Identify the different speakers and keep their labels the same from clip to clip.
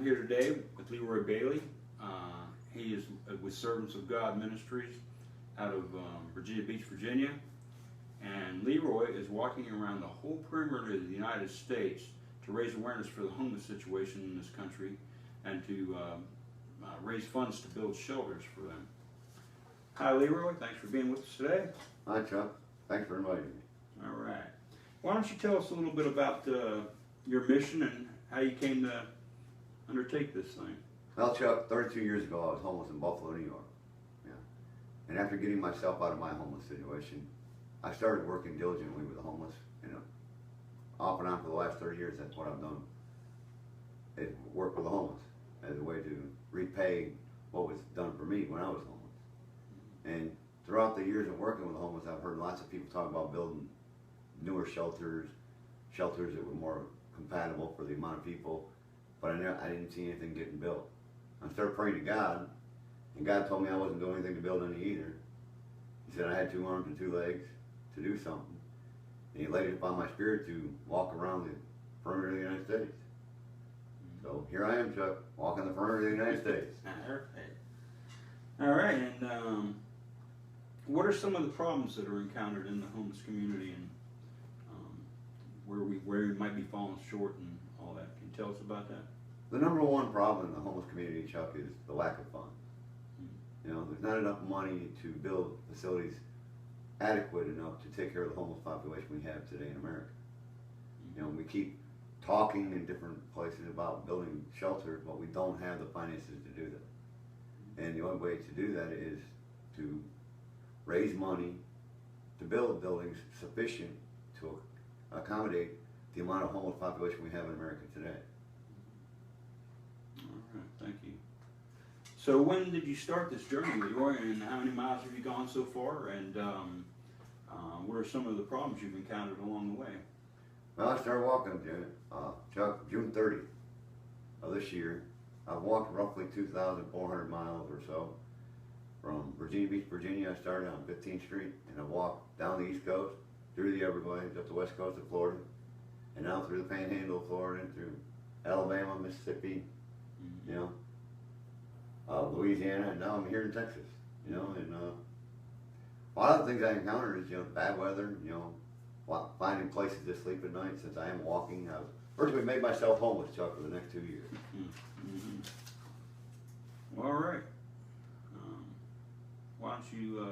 Speaker 1: here today with Leroy Bailey. He is with Servants of God Ministries out of Virginia Beach, Virginia. And Leroy is walking around the whole perimeter of the United States to raise awareness for the homeless situation in this country and to raise funds to build shelters for them. Hi Leroy, thanks for being with us today.
Speaker 2: Hi Chuck, thanks for inviting me.
Speaker 1: All right. Why don't you tell us a little bit about your mission and how you came to undertake this thing?
Speaker 2: Well Chuck, 32 years ago I was homeless in Buffalo, New York. Yeah. And after getting myself out of my homeless situation, I started working diligently with the homeless. Off and on for the last 30 years, that's what I've done. Is work with the homeless as a way to repay what was done for me when I was homeless. And throughout the years of working with the homeless, I've heard lots of people talk about building newer shelters that were more compatible for the amount of people, but I didn't see anything getting built. I started praying to God, and God told me I wasn't doing anything to build any either. He said I had 2 arms and 2 legs to do something. And he laid it upon my spirit to walk around the perimeter of the United States. So here I am, Chuck, walking the perimeter of the United States.
Speaker 1: All right, and what are some of the problems that are encountered in the homeless community, and where we might be falling short and all that? Can you tell us about that?
Speaker 2: The number one problem in the homeless community, Chuck, is the lack of funds. There's not enough money to build facilities adequate enough to take care of the homeless population we have today in America. We keep talking in different places about building shelters, but we don't have the finances to do that. And the only way to do that is to raise money to build buildings sufficient to accommodate the amount of homeless population we have in America today.
Speaker 1: All right, thank you. So when did you start this journey, Leroy, and how many miles have you gone so far, and what are some of the problems you've encountered along the way?
Speaker 2: Well, I started walking, Chuck, June 30th of this year. I've walked roughly 2,400 miles or so. From Virginia Beach, Virginia, I started on 15th Street, and I walked down the East Coast, through the Everglades, up the West Coast of Florida, and out through the Panhandle of Florida, and through Alabama, Mississippi, Louisiana, and now I'm here in Texas, and a lot of the things I encountered is, bad weather, finding places to sleep at night. Since I am walking, I've virtually made myself homeless, Chuck, for the next 2 years.
Speaker 1: All right. Why don't you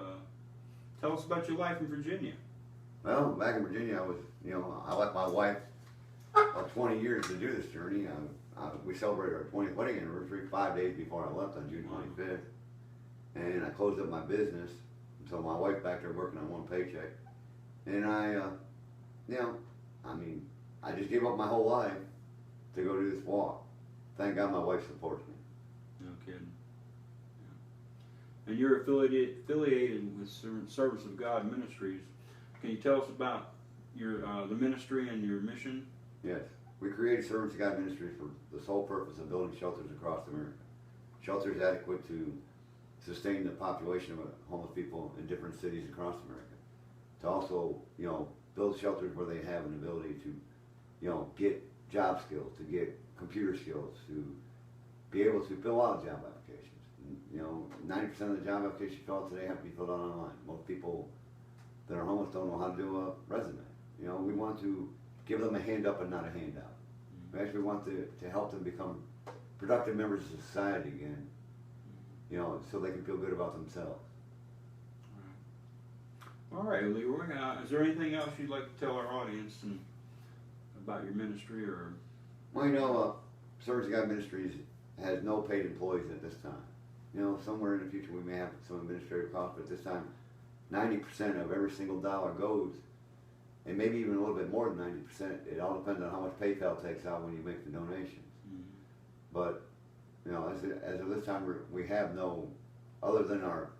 Speaker 1: tell us about your life in Virginia?
Speaker 2: Well, back in Virginia, I was, I left my wife about 20 years to do this journey. We celebrated our 20th wedding anniversary 5 days before I left on June 25th. And I closed up my business, so my wife back there working on one paycheck. And I just gave up my whole life to go do this walk. Thank God my wife supports me.
Speaker 1: No kidding. Yeah. And you're affiliated with Servants of God Ministries. Can you tell us about your the ministry and your mission?
Speaker 2: Yes. We created Servants of God Ministries for the sole purpose of building shelters across America. Shelters adequate to sustain the population of homeless people in different cities across America. To also, build shelters where they have an ability to, get job skills, to get computer skills, to be able to fill out job applications. 90% of the job applications you fill out today have to be filled out online. Most people that are homeless don't know how to do a resume. We want to give them a hand up and not a handout. We actually want to help them become productive members of society again, so they can feel good about themselves.
Speaker 1: All right, Leroy, is there anything else you'd like to tell our audience about your ministry? Or?
Speaker 2: Well, Servants of God Ministries has no paid employees at this time. Somewhere in the future we may have some administrative costs, but at this time 90% of every single dollar goes, and maybe even a little bit more than 90%. It all depends on how much PayPal takes out when you make the donations. But as of this time, we have no, other than our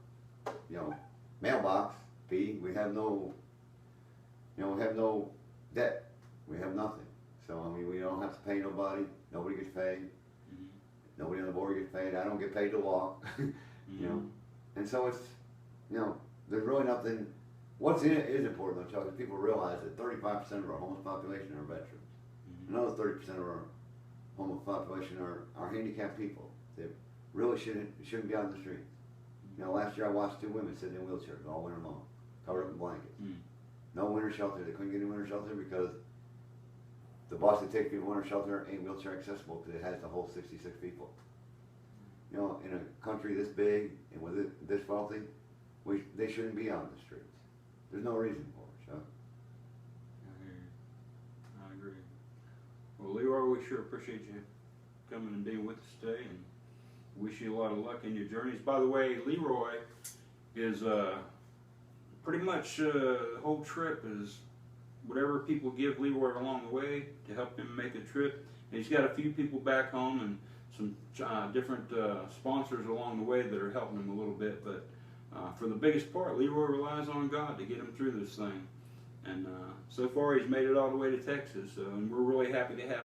Speaker 2: mailbox fee, we have no debt. We have nothing. So we don't have to pay nobody. Nobody gets paid. Nobody on the board gets paid. I don't get paid to walk. And so it's there's really nothing. What's in it is important, though, Chuck. People realize that 35% of our homeless population are veterans. Another 30% of our homeless population are handicapped people. They really shouldn't be out in the street. You know, last year I watched 2 women sitting in wheelchairs all winter long, covered up in blankets. No winter shelter. They couldn't get any winter shelter because the bus that takes people to winter shelter ain't wheelchair accessible because it has to hold 66 people. You know, in a country this big and with it this wealthy, they shouldn't be out in the streets. There's no reason for it, so.
Speaker 1: I agree. Well, Leroy, we sure appreciate you coming and being with us today, and wish you a lot of luck in your journeys. By the way, Leroy is pretty much the whole trip is whatever people give Leroy along the way to help him make the trip. And he's got a few people back home and some different sponsors along the way that are helping him a little bit, but for the biggest part, Leroy relies on God to get him through this thing. And so far, he's made it all the way to Texas, and we're really happy to have